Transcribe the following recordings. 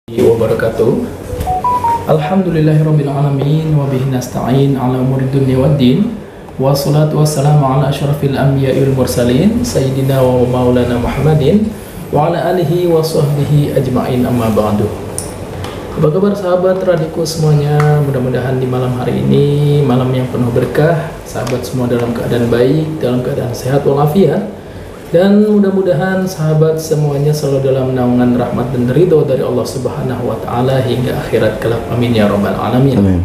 Wabarakatuh. Alhamdulillahirabbil alamin wa bihi nasta'in ala umuri dunya waddin. Wassalatu wassalamu ala asyrafil anbiya'i wal mursalin sayyidina wa maulana Muhammadin wa ala alihi wa sahbihi ajma'in, amma ba'du. Apa kabar sahabat radioku semuanya? Mudah-mudahan di malam hari ini malam yang penuh berkah, sahabat semua dalam keadaan baik, dalam keadaan sehat walafiat. Dan mudah-mudahan sahabat semuanya selalu dalam naungan rahmat dan ridho dari Allah Subhanahu wa Ta'ala hingga akhirat kelak. Amin ya Rabbal Alamin. Amin.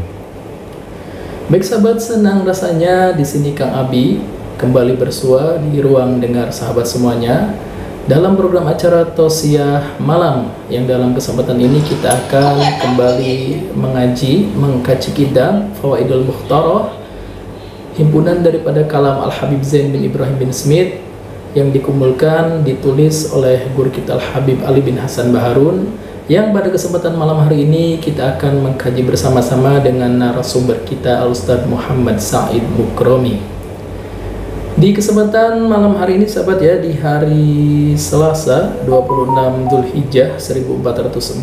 Baik sahabat, senang rasanya di sini Kang Abi kembali bersua di ruang dengar sahabat semuanya dalam program acara Tausiah Malam, yang dalam kesempatan ini kita akan kembali mengkaji kitab Fawaidul Mukhtarah, himpunan daripada kalam Al-Habib Zain bin Ibrahim bin Smith, yang dikumpulkan, ditulis oleh guru kita Al-Habib Ali bin Hasan Baharun, yang pada kesempatan malam hari ini kita akan mengkaji bersama-sama dengan narasumber kita Al-Ustadz Muhammad Said Mukromi. Di kesempatan malam hari ini sahabat ya, di hari Selasa 26 Dzulhijjah 1445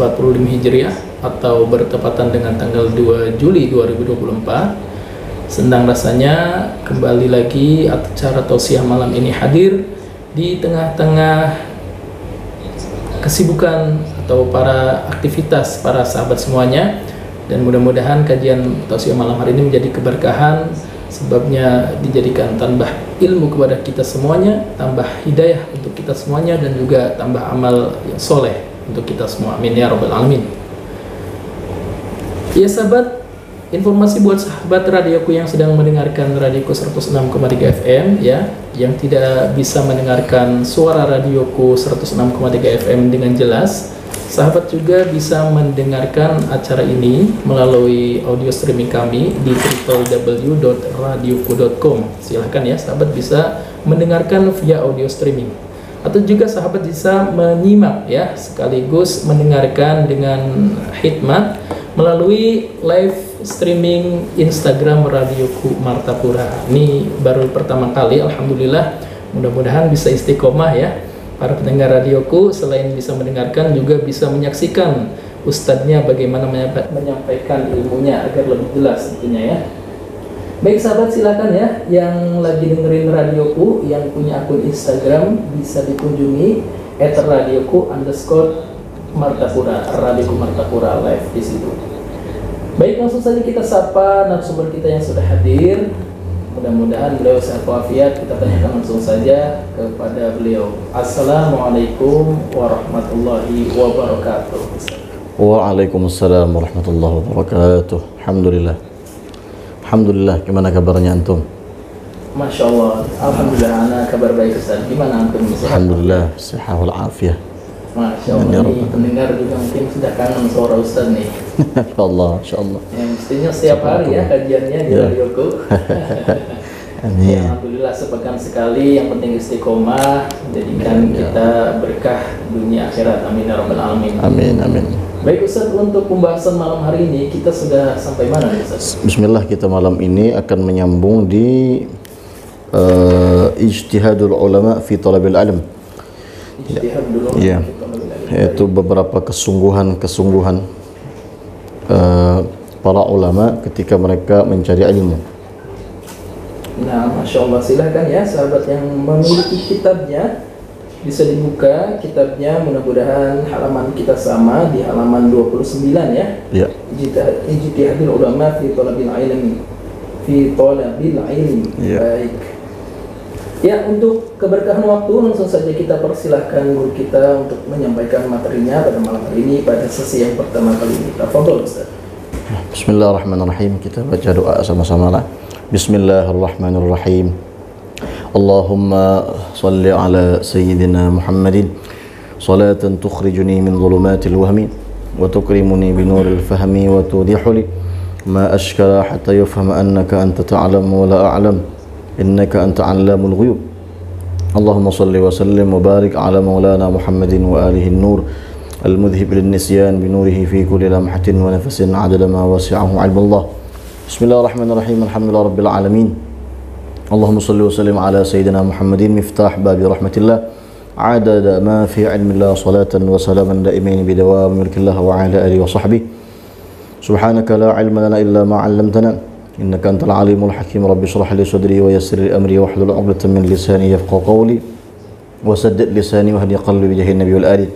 Hijriah atau bertepatan dengan tanggal 2 Juli 2024, senang rasanya kembali lagi acara Tausiah Malam ini hadir di tengah-tengah kesibukan atau para aktivitas para sahabat semuanya, dan mudah-mudahan kajian Tausiah Malam hari ini menjadi keberkahan, sebabnya dijadikan tambah ilmu kepada kita semuanya, tambah hidayah untuk kita semuanya, dan juga tambah amal yang soleh untuk kita semua. Amin ya Rabbal Alamin. Ya sahabat, informasi buat sahabat radioku yang sedang mendengarkan radioku 106,3 FM ya, yang tidak bisa mendengarkan suara radioku 106,3 FM dengan jelas, sahabat juga bisa mendengarkan acara ini melalui audio streaming kami di www.radioku.com. Silahkan ya sahabat bisa mendengarkan via audio streaming, atau juga sahabat bisa menyimak ya sekaligus mendengarkan dengan hikmat melalui live streaming Instagram Radioku Martapura. Ini baru pertama kali, alhamdulillah. Mudah-mudahan bisa istiqomah ya para pendengar radioku, selain bisa mendengarkan juga bisa menyaksikan ustadznya bagaimana menyampaikan ilmunya agar lebih jelas tentunya ya. Baik sahabat, silakan ya yang lagi dengerin radioku yang punya akun Instagram bisa dikunjungi @radioku_martapura, Radioku Martapura live di situ. Baik, langsung saja kita sapa narasumber kita yang sudah hadir. Mudah-mudahan beliau sehat walafiat. Kita tanyakan langsung saja kepada beliau. Assalamualaikum warahmatullahi wabarakatuh. Waalaikumsalam warahmatullahi wabarakatuh. Alhamdulillah. Alhamdulillah, gimana kabarnya antum? Masya Allah, alhamdulillah, ana kabar baik Ustaz. Gimana antum? Alhamdulillah, sehat walafiat. Masya Allah, ini pendengar juga mungkin sudah kangen suara Ustaz nih. Insyaallah, insyaallah. Yang mestinya setiap hari ya kajiannya di radioku. Amin. Ya, alhamdulillah sepekan sekali, yang penting istiqomah, jadikan kita berkah dunia akhirat. Amin ya Rabbal Alamin. Amin, amin. Baik Ustaz, untuk pembahasan malam hari ini kita sudah sampai mana nih Ustaz? Bismillah, kita malam ini akan menyambung di ijtihadul ulama fi talabil ilm. Ijtihad dulu. Ya. Yaitu beberapa kesungguhan para ulama ketika mereka mencari ilmu. Nah, Masya Allah, silahkan ya sahabat yang memiliki kitabnya bisa dibuka kitabnya, mudah-mudahan halaman kita sama di halaman 29 ya. Ya. Ijtihadul ulama fi talabil ilmi. Ya. Baik. Ya, untuk keberkahan waktu langsung saja kita persilahkan guru kita untuk menyampaikan materinya pada malam hari ini pada sesi yang pertama kali ini. Tafadhol Ustaz. Bismillahirrahmanirrahim. Kita baca doa sama-sama lah. Bismillahirrahmanirrahim. Allahumma salli ala sayyidina Muhammadin salatan tukhrijuni min dhulumatil wahmi wa tukrimuni bi nuril fahmi wa tudihu li ma ashkala hatta yufhama annaka anta ta'lamu wa la a'lam innaka anta 'allamul ghuyub. Allahumma salli wa sallim wa barik ala maulana Muhammadin wa alihi an-nur al-mudhhib lin-nisyan bi nurihi fi kulli lamhatin wa nafasin 'adada ma wasi'ahu 'ilmullah. Bismillahirrahmanirrahim. Alhamdulillahi rabbil alamin. Allahumma salli wa sallim ala sayyidina Muhammadin miftah babi rahmatillah adada ma fi ilmillah salatan wa salaman daimain bidawam milkillah wa ala alihi wa sahbihi subhanaka la ilma lana illa ma 'allamtana innaka antal alimul hakim rabbi shrah li sadri wa yassir li amri wahlul 'uqdatam min lisani yafqahu qawli wa saddid lisani wa hadi qalbi bi jahin nabi wal ali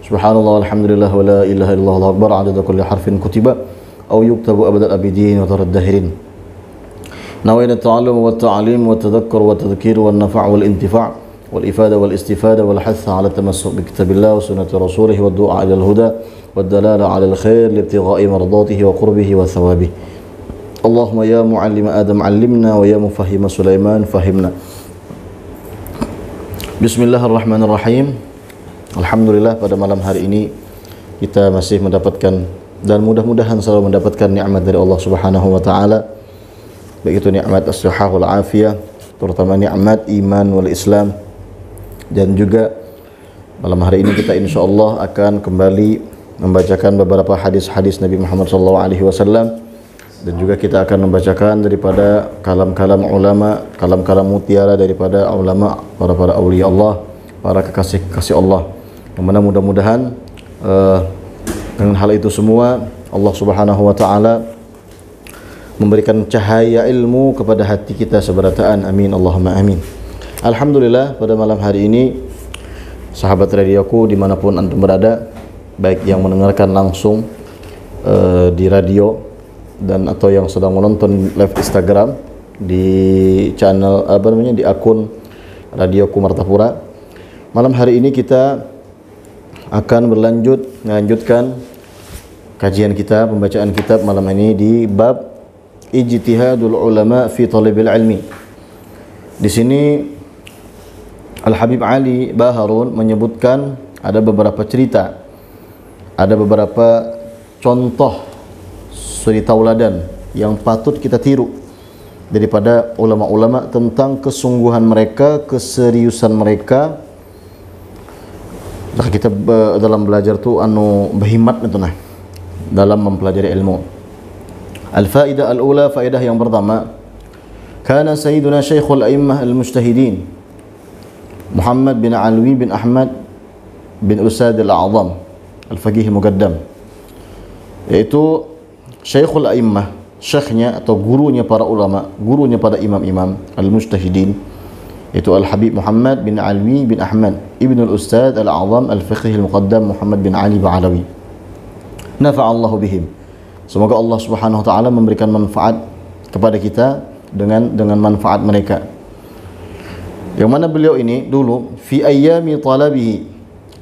subhanallah walhamdulillah wa la ilaha illallah Allahu akbar adada kulli harfin kutiba aw yuktabu abadal abidin wa darad dahirin nawaitu ta'allum wa ta'lim wa tadhakkur wa tadhkir wa an-nafa' wal intifa' wal ifada wal istifada wal hath 'ala tamassuk bi kitabillah wa sunnati rasulih wa du'a ila al-huda wad dalala 'ala al-khair li ibtigha'i mardatihi wa qurbihi wa thawabihi Allahumma ya mu'allim Adam 'allimna wa ya mufahhim Sulaiman fahimna Bismillahirrahmanirrahim Alhamdulillah pada malam hari ini kita masih mendapatkan dan mudah-mudahan selalu mendapatkan nikmat dari Allah Subhanahu wa taala baik itu nikmat as-sihah wal afiyah, terutama nikmat iman wal Islam. Dan juga malam hari ini kita insyaallah akan kembali membacakan beberapa hadis-hadis Nabi Muhammad SAW, dan juga kita akan membacakan daripada kalam-kalam ulama, kalam-kalam mutiara daripada ulama, para aulia Allah, para kekasih-kekasih Allah. Yang mana mudah-mudahan dengan hal itu semua Allah Subhanahu wa taala memberikan cahaya ilmu kepada hati kita seberataan. Amin Allahumma amin. Alhamdulillah pada malam hari ini sahabat radioku dimanapun antum berada, baik yang mendengarkan langsung di radio dan atau yang sedang menonton live Instagram di channel di akun radioku Martapura. Malam hari ini kita akan melanjutkan kajian kita, pembacaan kitab malam ini di bab ijtihadul ulama fi talabil ilmi. Di sini Al-Habib Ali Baharun menyebutkan ada beberapa cerita, ada beberapa contoh suri tauladan yang patut kita tiru daripada ulama-ulama tentang kesungguhan mereka, keseriusan mereka. Nah, kita dalam belajar tu berhimmat itu nah dalam mempelajari ilmu. Al-faidah al-ula, faedah yang pertama, kana sayyiduna Syekhul A'immah al-Mujtahidin Muhammad bin Alwi bin Ahmad bin Usad al-A'zam al-Faqih al-Muqaddam, yaitu Syekhul A'immah, syekhnya atau gurunya para ulama, gurunya para imam-imam al-Mujtahidin, yaitu Al-Habib Muhammad bin Alwi bin Ahmad ibn al-Ustad al-A'zam al-Faqih al-Muqaddam Muhammad bin Ali Ba'alawi, nafa'allahu bihim. Semoga Allah Subhanahu wa taala memberikan manfaat kepada kita dengan manfaat mereka. Yang mana beliau ini dulu fi ayyami talabihi,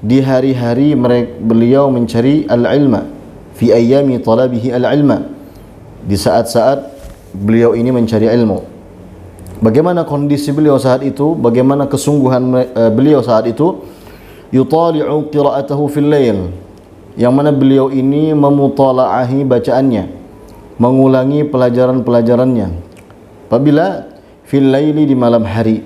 di hari-hari beliau mencari al-ilma, fi ayyami talabihi al-ilma, di saat-saat beliau ini mencari ilmu. Bagaimana kondisi beliau saat itu? Bagaimana kesungguhan beliau saat itu? Yutali'u qira'atahu fil lail, yang mana beliau ini memutala'ahi bacaannya, mengulangi pelajaran-pelajarannya apabila fil laili, di malam hari.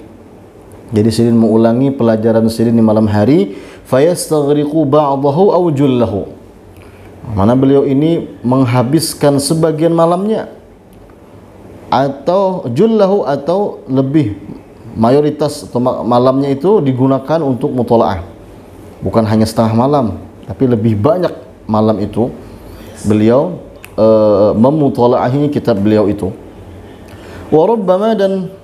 Jadi sering mengulangi pelajaran sering di malam hari. Fayastaghriqu ba'dahu aw jullahu, mana beliau ini menghabiskan sebagian malamnya, atau jullahu, atau lebih mayoritas atau malamnya itu digunakan untuk mutala'ah. Bukan hanya setengah malam, tapi lebih banyak malam itu beliau memutala'ahi kitab beliau itu. Wa rubbama, dan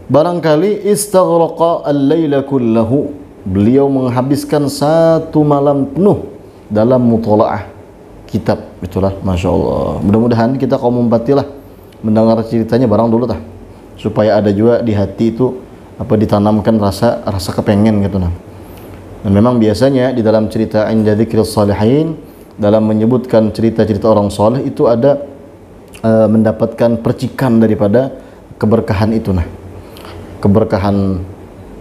barangkali istaghraqa al-laila kullahu, beliau menghabiskan satu malam penuh dalam mutala'ah kitab itulah. Masya Allah, mudah-mudahan kita kaum ummatilah mendengar ceritanya barang dulu tah, supaya ada juga di hati itu ditanamkan rasa kepengen gitu nah. Dan memang biasanya di dalam cerita inda dzikril salihin, dalam menyebutkan cerita-cerita orang soleh itu ada mendapatkan percikan daripada keberkahan itu nah, keberkahan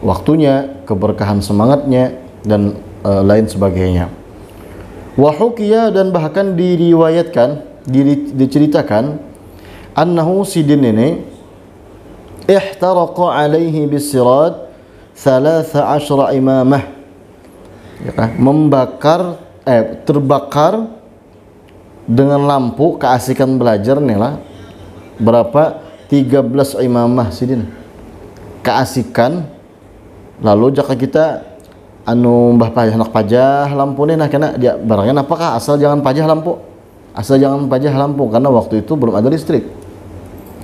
waktunya, keberkahan semangatnya, dan lain sebagainya. Wa hukiya, dan bahkan diriwayatkan, diceritakan, annahu sidin ini ihtaraqa alaihi bisirat 13 imamah, terbakar dengan lampu keasikan belajar nih lah, berapa 13 imamah sidin keasikan. Lalu jika kita anu mbah pajah anak pajah lampu nah kena dia barangnya apakah asal jangan pajah lampu, karena waktu itu belum ada listrik,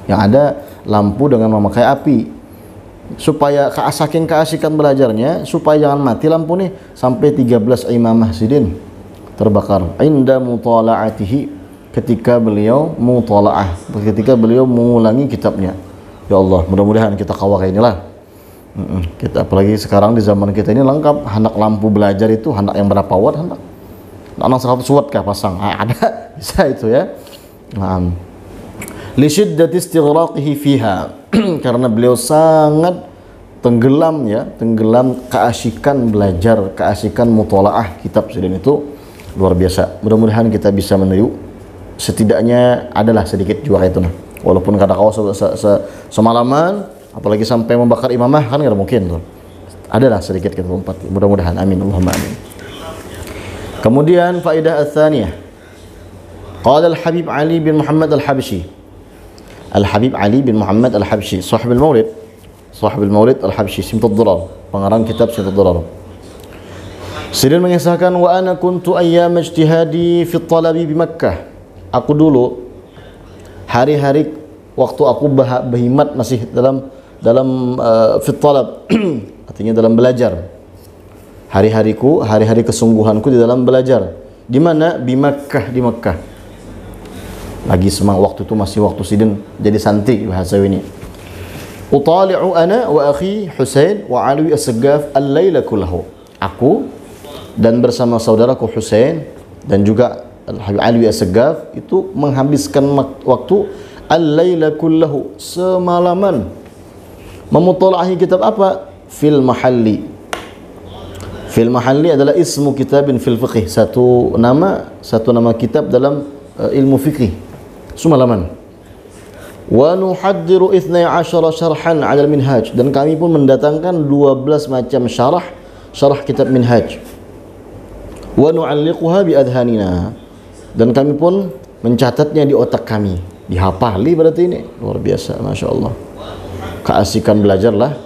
yang ada lampu dengan memakai api, supaya saking keasikan belajarnya supaya jangan mati lampu nih sampai 13 imamah sidin terbakar inda mutala'atihi, ketika beliau mutalaah, ketika beliau mengulangi kitabnya. Ya Allah, mudah-mudahan kita kawal kayak inilah. Kita apalagi sekarang di zaman kita ini lengkap, hendak lampu belajar itu hendak yang berapa watt, hendak 100 watt kah pasang, ada bisa itu ya. Li syiddati istighraqihi fiha karena beliau sangat tenggelam keasikan belajar, keasikan mutalaah kitab sidin itu luar biasa. Mudah-mudahan kita bisa meniru, setidaknya adalah sedikit juga itu nah. Walaupun kadang-kadang semalaman apalagi sampai membakar imamah kan nggak mungkin tuh, adalah sedikit kita lompat, mudah-mudahan, amin Allahumma amin. Kemudian faedah ats-tsaniyah, qala al-Habib Ali bin Muhammad al-Habsyi, al-Habib Ali bin Muhammad al-Habsyi sahibul Maulid al-Habsyi Simtud Durar, pengarang kitab Simtud Durar. Sidin mengisahkan, wa ana kuntu ayyam ijtihadi fi talabi bi Makkah, aku dulu hari-hari waktu aku berhimat masih dalam fit talab artinya dalam belajar, hari-hari kesungguhanku di dalam belajar. Di mana? Di Makkah. Lagi semang waktu itu masih waktu sidin jadi santri bahasa ini. Utali'u ana wa akhi Husain wa Alwi as-Saggaf al-laila kullahu. Aku dan bersama saudaraku Husain dan juga Alwi as-Saggaf itu menghabiskan waktu al-laila kullahu, semalaman memutalahi kitab apa? Fil Mahalli adalah ismu kitabin fil fiqh, satu nama kitab dalam ilmu fikih, semalaman. Wa nuhaddiru 12 syarhan 'ala al-minhaj, dan kami pun mendatangkan 12 macam syarah kitab minhaj. Wa nu'alliquha bi adhanina, dan kami pun mencatatnya di otak kami, dihafali berarti ini luar biasa, masya Allah. Keasikan belajar lah.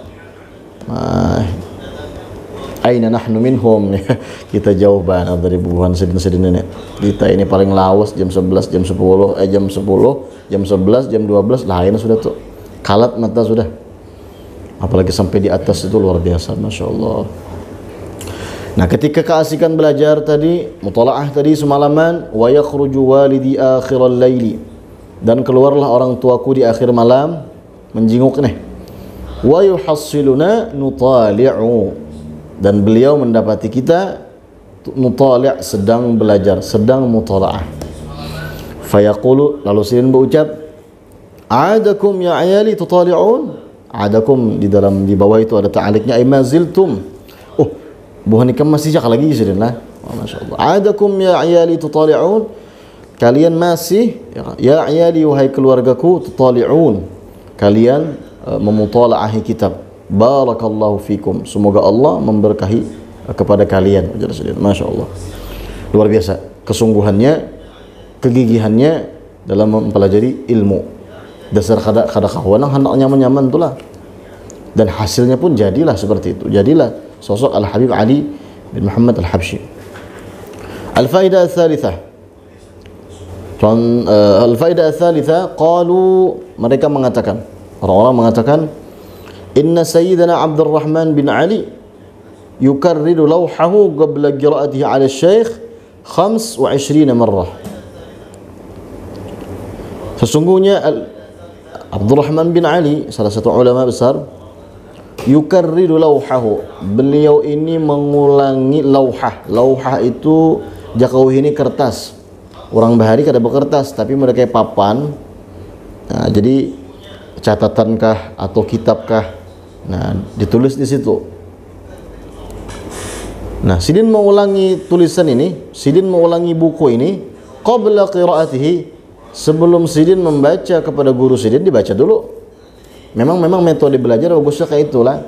Aina nahnu minhum, kita jauh banget dari bubuhan sidin ini. Kita ini paling lawas jam 11, jam 10, jam 11, jam 12 lain sudah tuh kalat mata sudah. Apalagi sampai di atas itu luar biasa, masya Allah. Nah, ketika keasikan belajar tadi, mutalaah tadi semalaman, wa yakhruju walidi akhiral laili, dan keluarlah orang tuaku di akhir malam menjenguk nih. Wa yuhassiluna nutali'u, dan beliau mendapati kita nutali' sedang belajar, sedang mutalaah. Fayaqulu, lalu sidin berucap, adakum ya ayali tutali'un. Adakum di bawah itu ada ta'aliknya, ay maziltum. Oh, bukan ikam masih jak lagi sidin lah. Oh, masya Allah. Adakum ya ayali tutali'un, kalian masih ya ayali wahai keluargaku, tutali'un, kalian memutalaah kitab. Barakallahu fikum, semoga Allah memberkahi kepada kalian. Masya Allah, luar biasa kesungguhannya, kegigihannya dalam mempelajari ilmu. Dasar kada kawanang hendak nyaman itulah, dan hasilnya pun jadilah seperti itu. Jadilah sosok Al-Habib Ali bin Muhammad Al-Habsyi. Al-faidah ats-tsalitsah, al-faidah ats-tsalitsah, qalu, mereka mengatakan, orang-orang mengatakan, inna sayyidana Abdurrahman bin Ali yukarriru lawhahu qabla qira'atihi 'ala asy-syaikh 25 marrah. Sesungguhnya Abdurrahman bin Ali, salah satu ulama besar, yukarriru lawhahu, beliau ini mengulangi lauhah itu jakauh ini kertas, orang bahari kada bekertas tapi mereka papan. Nah, jadi catatankah atau kitabkah, nah ditulis di situ. Nah, sidin mengulangi tulisan ini, sidin mengulangi buku ini qabla qiraatihi, sebelum sidin membaca kepada guru sidin, dibaca dulu. Memang metode belajar bagusnya kayak itulah,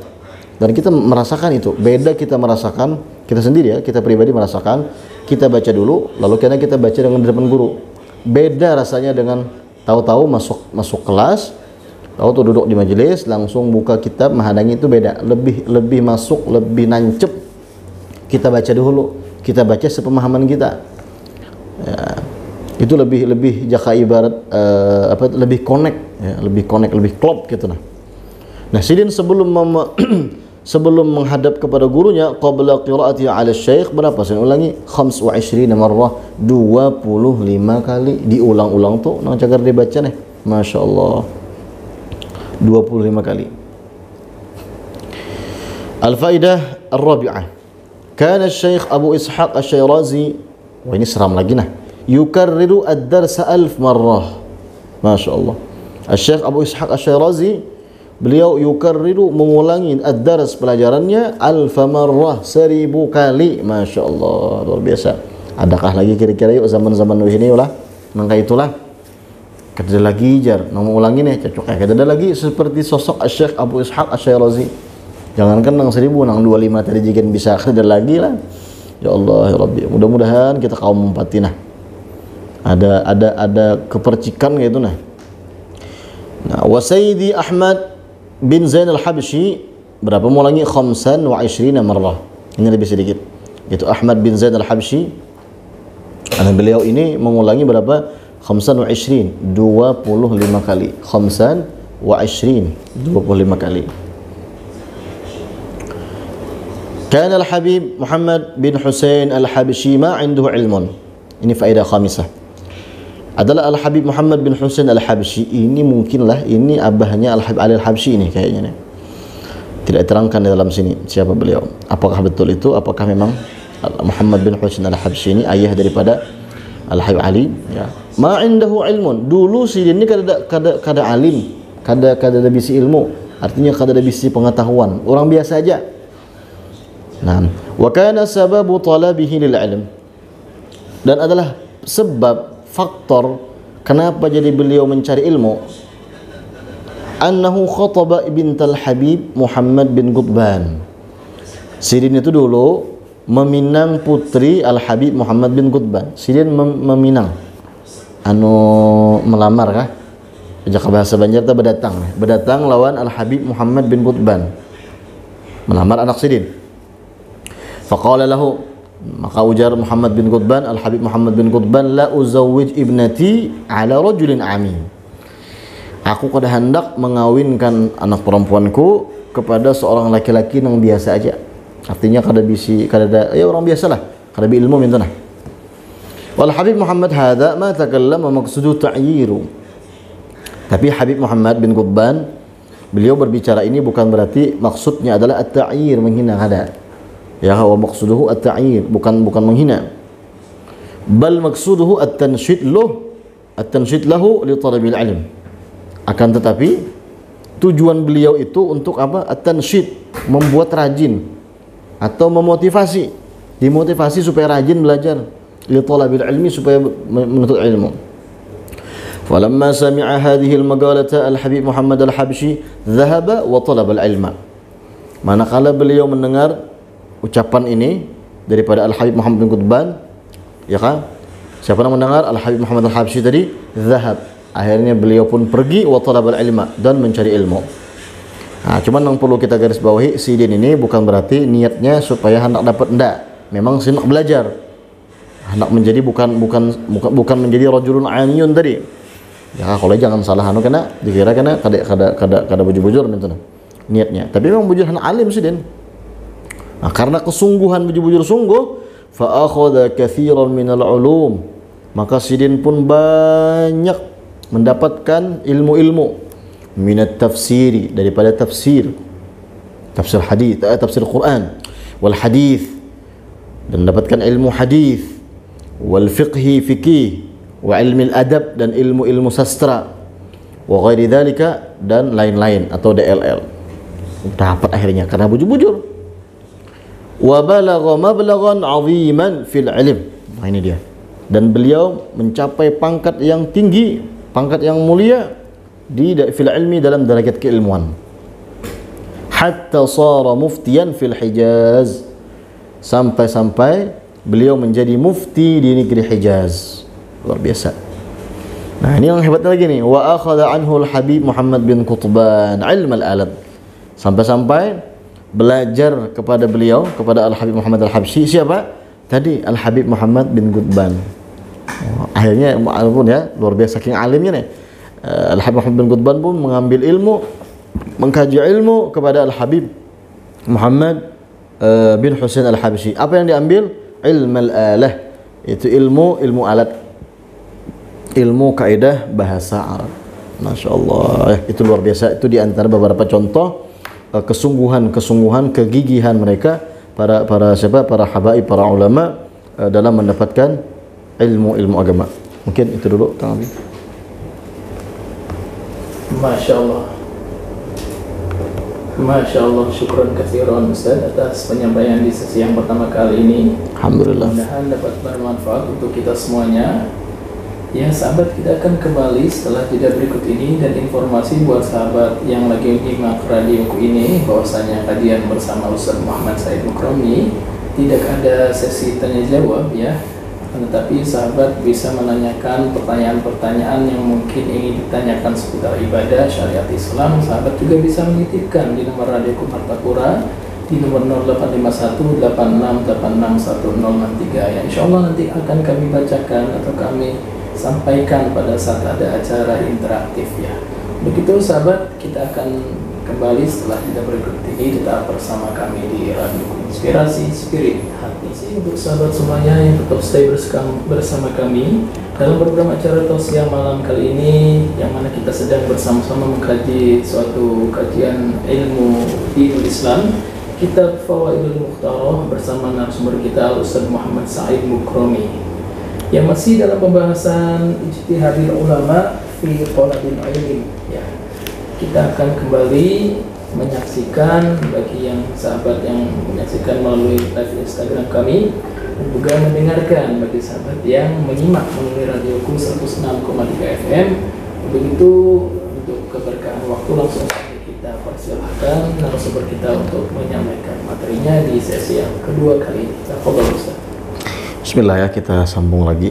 dan kita merasakan itu. Beda kita merasakan, kita sendiri ya, kita pribadi merasakan, kita baca dulu lalu kita baca dengan di depan guru. Beda rasanya dengan tahu-tahu masuk kelas, tahu tuh duduk di majelis langsung buka kitab menghadangi, itu beda, lebih masuk, lebih nancep kita baca dulu, kita baca sepemahaman kita. Ya, itu lebih jaka ibarat lebih connect, ya, lebih klop gitu nah. Nah, sidin sebelum sebelum menghadap kepada gurunya, qabla qiraati 'ala syekh, berapa saya ulangi? 25 marrah, 25 kali diulang-ulang tuh nang cagar dibaca nih. Masyaallah. 25 kali. Al-faidah ar-rabi'ah. Kana Syekh Abu Ishaq Asy-Syirazi, wah ini seram lagi nah, yukarriru ad-darsa 1000 marrah. Masyaallah. Syekh Abu Ishaq Asy-Syirazi, beliau yukarriru, mengulangi ad-dars, pelajarannya 1000 marrah, 1000 kali. Masyaallah, luar biasa. Adakah lagi kira-kira yuk zaman-zaman ini ulah nangka itulah kada lagi jar nang mengulangi nih cocok kayak kada lagi seperti sosok Syekh Abu Ishaq Asy-Syirazi. Jangankan nang 1000, nang 25 tadi jika bisa kada lagi lah. Ya Allah ya Rabbi, mudah-mudahan kita kaum empati nah. Ada kepercikan gitu nah. Nah, wa Sayyidi Ahmad bin Zain al-Habsyi, berapa mengulangi? 25 marrah. Ini lebih sedikit. Itu Ahmad bin Zain al-Habsyi. Karena beliau ini mengulangi berapa? 25 kali. 25 kali. Kana al-Habib Muhammad bin Husain al-Habsyi ma 'indahu ilmun. Ini faedah khamisah. Adalah Al-Habib Muhammad bin Husain al-Habsyi ini, mungkinlah ini abahnya Al-Habib Ali al-Habsyi ini kayaknya nih. Tidak diterangkan di dalam sini siapa beliau. Apakah betul itu? Apakah memang Muhammad bin Husain al-Habsyi ini ayah daripada Al-Habib Ali? Ya. Ma 'indahu ilmun. Dulu si ini kada alim, kada ada bisi ilmu. Artinya kada ada bisi pengetahuan. Orang biasa aja. Nah, wa kana sababu talabihi lil ilm, dan adalah sebab faktor kenapa jadi beliau mencari ilmu, annahu khataba bintal Habib Muhammad bin Qutban. Sidin itu dulu meminang putri Al-Habib Muhammad bin Qutban. Sidin meminang melamar kah? Jaka bahasa Banjar ta berdatang lawan Al-Habib Muhammad bin Qutban, melamar anak Sidin. Faqala lahu, maka ujar Muhammad bin Qutban, Al-Habib Muhammad bin Qutban, la uzawwij ibnati ala rajulin amin. Aku kada hendak mengawinkan anak perempuanku kepada seorang laki-laki yang biasa aja. Artinya kada ada ya orang biasa lah, kada bi ilmu minta nah. Wal Habib Muhammad hadza ma takallama maqsudu ta'yiru. Tapi Habib Muhammad bin Qutban, beliau berbicara ini bukan berarti maksudnya adalah at-ta'yir, menghina, kada. Ya, wa maqsuduhu at-ta'yir, bukan menghina. Bal maqsuduhu at-tanshid lahu li talabil ilm. Akan tetapi tujuan beliau itu untuk apa? At-tanshid, membuat rajin atau memotivasi, dimotivasi supaya rajin belajar, li talabil ilmi, supaya menuntut ilmu. Falamma sami'a hadhihi al-maqalata Al-Habib Muhammad al-Habsyi dhahaba wa talaba al-ilma. Manakala beliau mendengar ucapan ini daripada Al-Habib Muhammad bin Qutban, ya kan? Siapa yang mendengar? Al-Habib Muhammad al-Habsyi tadi, zahab. Akhirnya beliau pun pergi wa talabal ilma, dan mencari ilmu. Nah, cuman yang perlu kita garis bawahi, sidin ini bukan berarti niatnya supaya hendak dapat, enggak. Memang hendak belajar. Hendak menjadi bukan menjadi rajulun amiyun tadi. Ya, kalau jangan salah kena dikira kena kada bujur-bujur mentuna niatnya. Tapi memang bujur hendak alim sidin. Nah, karena kesungguhan bujur-bujur sungguh, fa akhadha katsiran minal ulum, maka sidin pun banyak mendapatkan ilmu-ilmu minat tafsiri, daripada tafsir hadis, tafsir Quran, wal hadis, dan mendapatkan ilmu hadis, wal fikih, wa ilmu adab, dan ilmu sastra, wa ghairi dzalika, dan lain-lain atau DLL. Dapat akhirnya karena bujur-bujur. Wa balagha mablaghan 'aziman fil ilm. Nah, ini dia. Dan beliau mencapai pangkat yang tinggi, pangkat yang mulia di fil ilmi, dalam derajat keilmuan. Hatta sara muftiyan fil Hijaz, sampai beliau menjadi mufti di negeri Hijaz. Luar biasa. Nah, ini yang hebatnya lagi nih. Wa akhadha anhu Al-Habib Muhammad bin Qutban ilm al-alam. Sampai belajar kepada beliau, kepada Al-Habib Muhammad Al-Habsyi. Siapa? Tadi Al-Habib Muhammad bin Qutban. Akhirnya walaupun ya luar biasa saking alimnya nih, Al-Habib Muhammad bin Qutban pun mengambil ilmu, mengkaji ilmu kepada Al-Habib Muhammad bin Husain Al-Habsyi. Apa yang diambil? Ilmu al-alah, itu ilmu alat, ilmu kaidah bahasa Arab. Masya Allah, itu luar biasa. Itu diantara beberapa contoh kesungguhan, kegigihan mereka para habaib, para ulama dalam mendapatkan ilmu agama. Mungkin itu dulu, Kang Abi. Masya Allah, Masya Allah, syukron katsiran Ustaz atas penyampaian di sesi yang pertama kali ini. Alhamdulillah. Mudah-mudahan dapat bermanfaat untuk kita semuanya. Ya sahabat, kita akan kembali setelah jeda berikut ini, dan informasi buat sahabat yang lagi menyimak radioku ini bahwasanya kajian bersama Ustaz Muhammad Said Mukromi tidak ada sesi tanya jawab ya, tetapi sahabat bisa menanyakan pertanyaan-pertanyaan yang mungkin ingin ditanyakan seputar ibadah syariat Islam. Sahabat juga bisa menitipkan di nomor radioku Martapura di nomor 085186861063 ya. Insyaallah nanti akan kami bacakan atau kami sampaikan pada saat ada acara interaktif ya. Begitu sahabat, kita akan kembali setelah jeda berikut ini. Tetap bersama kami di Radio Inspirasi Spirit Hati. Untuk sahabat semuanya yang tetap stay bersama kami dalam program acara tausiah malam kali ini, yang mana kita sedang bersama-sama mengkaji suatu kajian ilmu dinul Islam, kitab Fawaidul Mukhtarah, bersama narasumber kita Ustaz Muhammad Said Mukromi, yang masih dalam pembahasan ijtihadil ulama fi thalabil ilm ya. Kita akan kembali menyaksikan, bagi yang sahabat yang menyaksikan melalui live Instagram kami, dan juga mendengarkan bagi sahabat yang menyimak melalui radioku 106,3 FM. Begitu, untuk keberkahan waktu langsung saja kita persilahkan narasumber kita untuk menyampaikan materinya di sesi yang kedua kali ini. Tafadhol Ustaz. Bismillah ya, kita sambung lagi.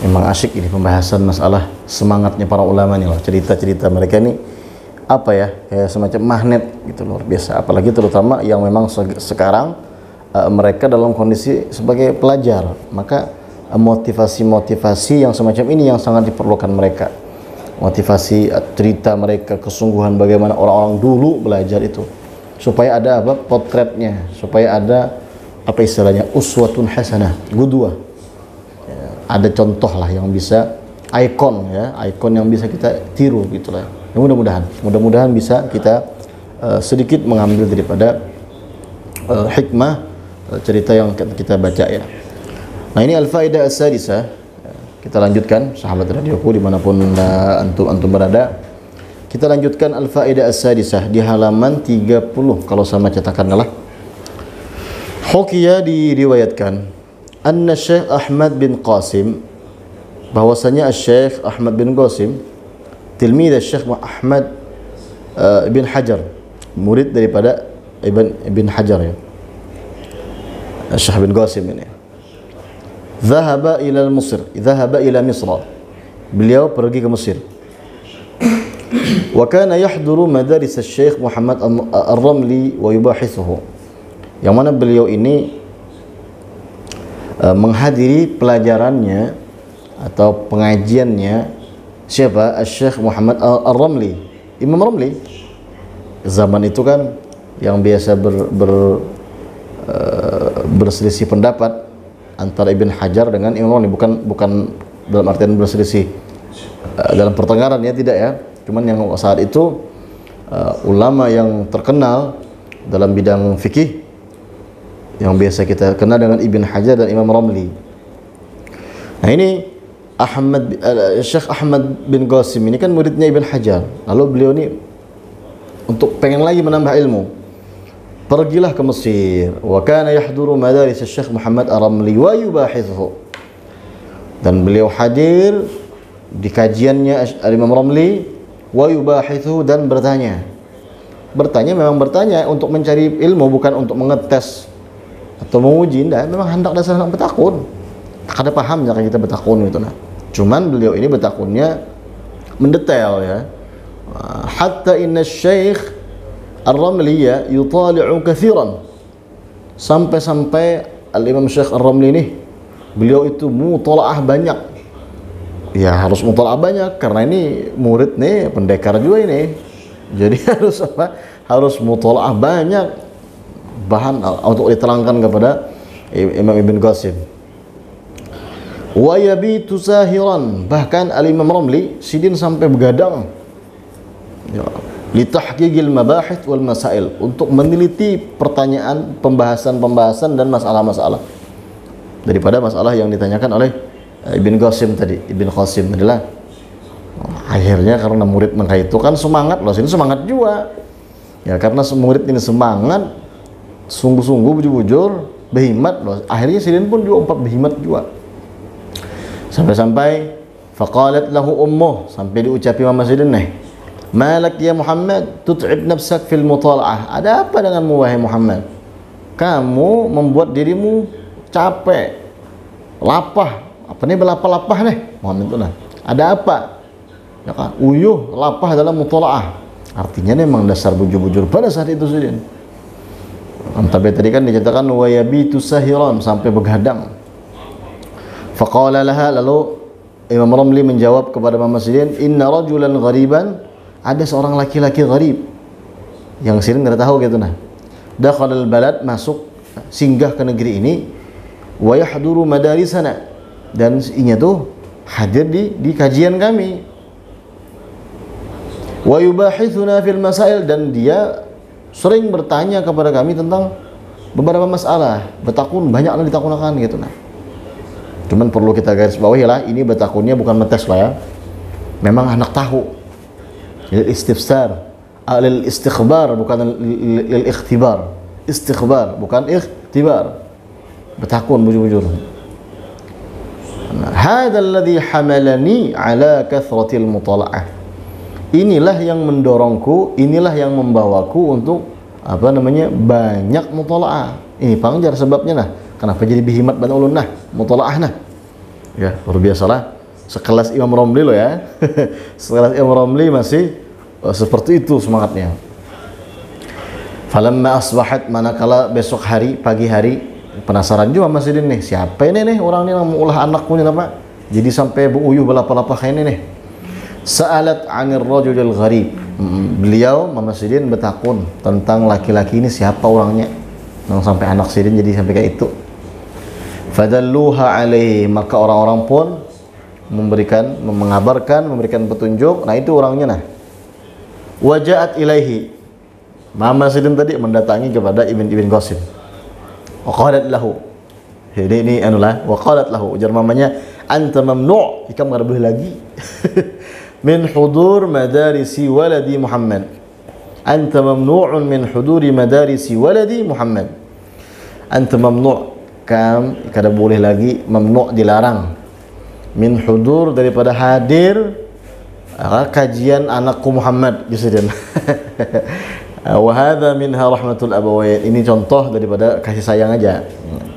Memang asyik ini pembahasan masalah semangatnya para ulama nih loh. Cerita-cerita mereka ini apa ya, kayak semacam magnet gitu, luar biasa. Apalagi terutama yang memang sekarang mereka dalam kondisi sebagai pelajar, maka motivasi-motivasi yang semacam ini yang sangat diperlukan mereka. Motivasi cerita mereka, kesungguhan bagaimana orang-orang dulu belajar itu, supaya ada apa, potretnya, supaya ada apa istilahnya, uswatun hasanah, gudwah ya, ada contoh lah yang bisa, ikon ya, ikon yang bisa kita tiru gitulah. Mudah-mudahan bisa kita sedikit mengambil daripada hikmah cerita yang kita baca ya. Nah, ini al-faidah as-sadisah. Kita lanjutkan sahabat radioku dimanapun antum berada. Kita lanjutkan al-faidah as-sadisah di halaman 30 kalau sama cetakan lah. Hukiya diriwayatkan anna Syekh Ahmad bin Qasim, bahwasanya Syekh Ahmad bin Qasim tilmid Syekh Ahmad bin Hajar, murid daripada Ibn Hajar ya, Syekh bin Qasim ini, dhahaba ila Misr, beliau pergi ke Mesir. Wa kana yahduru madaris Syekh Muhammad Ar-Ramli wa yubahithuhu, yang mana beliau ini menghadiri pelajarannya atau pengajiannya siapa? Syekh Muhammad Ar-Ramli, Imam Ramli. Zaman itu kan yang biasa berselisih pendapat antara Ibn Hajar dengan Imam Ramli, bukan dalam artian berselisih dalam pertengkaran ya, tidak ya, cuman yang saat itu ulama yang terkenal dalam bidang fikih yang biasa kita kenal dengan Ibn Hajar dan Imam Ramli. Nah, ini Syekh Ahmad bin Qasim ini kan muridnya Ibn Hajar. Lalu beliau ini untuk pengen lagi menambah ilmu, pergilah ke Mesir. Wa kana yahduru madaris Syekh Muhammad Ar-Ramli wa yubahithuhu, dan beliau hadir di kajiannya Imam Ramli, wa yubahithuhu, dan bertanya memang bertanya untuk mencari ilmu, bukan untuk mengetes atau menguji, enggak, memang hendak dasar bertakun. Tak ada paham jika kita bertakun gitu nah. Cuman beliau ini bertakunnya mendetail ya. Hatta inna syekh Ar-Ramli ya yutali'u katsiran. Sampai-sampai Al-Imam Syekh Ar-Ramli ini beliau itu mutalaah banyak. Ya harus mutalaah banyak karena ini murid nih, pendekar juga ini. Jadi harus apa? Harus mutalaah banyak bahan untuk diterangkan kepada Imam Ibn Qasim. Wa yabitu sahiran, bahkan Al-Imam Ramli sidin sampai begadang. Ya, litahqiqil mabahith wal masail, untuk meneliti pertanyaan, pembahasan-pembahasan dan masalah-masalah daripada masalah yang ditanyakan oleh Ibn Qasim tadi. Ibn Qasim adalah akhirnya karena murid mereka itu kan semangat loh, ini semangat juga ya, karena murid ini semangat sungguh-sungguh, bujur-bujur, behimat loh, akhirnya sidin pun juga empat behimat juga. Sampai-sampai faqalat lahu ummuh, sampai diucapi mama sidin nih, malak ya Muhammad tut'ib nafsak fil mutala'ah, ada apa denganmu wahai Muhammad, kamu membuat dirimu capek, lapah, apa nih berlapah-lapah nih Muhammad itu, nah ada apa ya kan, uyuh lapah dalam mutala'ah, artinya memang dasar bujur-bujur pada saat itu sidin. Tapi tadi kan diceritakan wa yabitu sahiran, sampai begadang. Faqala laha, lalu Imam Ramli menjawab kepada Mama Sidin, inna rajulan ghariban, ada seorang laki-laki gharib yang Sidin nggak tahu gitu, nah dakhalal balad, masuk singgah ke negeri ini, wa yahduru madarisana, dan inya tuh hadir di kajian kami, wa yubahithuna fil masail, dan dia sering bertanya kepada kami tentang beberapa masalah, betakun, banyak yang ditakunakan gitu. Nah cuman perlu kita garis bawahi lah, ini betakunnya bukan metes lah ya, memang anak tahu, lil istifsar, lil istikhbar, bukan lil ikhtibar, istikhbar bukan ikhtibar, betakun bujur-bujur. Hadzal ladzi hamalani ala kathratil mutala'ah, inilah yang mendorongku, inilah yang membawaku untuk apa namanya, banyak mutala'ah. Ini pangjar sebabnya, nah kenapa jadi bihimat ban ulun, nah mutala'ah, nah ya luar biasalah, sekelas Imam Ramli loh ya. Sekelas Imam Ramli masih seperti itu semangatnya. Falamma asbahat, manakala besok hari, pagi hari, penasaran juga Mas Sidin nih, siapa ini nih orang ini yang mengulah anakku nih apa, jadi sampai beuyuh belapa-lapa kayak ini nih. Sa'alat 'anil rajulil gharib, beliau Mama Sidin bertakun tentang laki-laki ini, siapa orangnya yang sampai anak Sidin jadi sampai kayak itu. Fadalluha alaihi, maka orang-orang pun mengabarkan, memberikan petunjuk, nah itu orangnya. Nah waja'at ilaihi, Mama Sidin tadi mendatangi kepada Ibn Qasim. Waqalat lahu, ini anulah, waqalat lahu, ujar mamanya, anta mamnu', ikam nggak boleh lagi min hudur madarisi waladi Muhammad, anta mamnu'un min huduri madarisi waladi Muhammad, anta mamnu', kam kada boleh lagi, mamnu' dilarang, min hudur daripada hadir kajian anakku Muhammad disedian. Wa hadza minha rahmatul abawain, ini contoh daripada kasih sayang aja,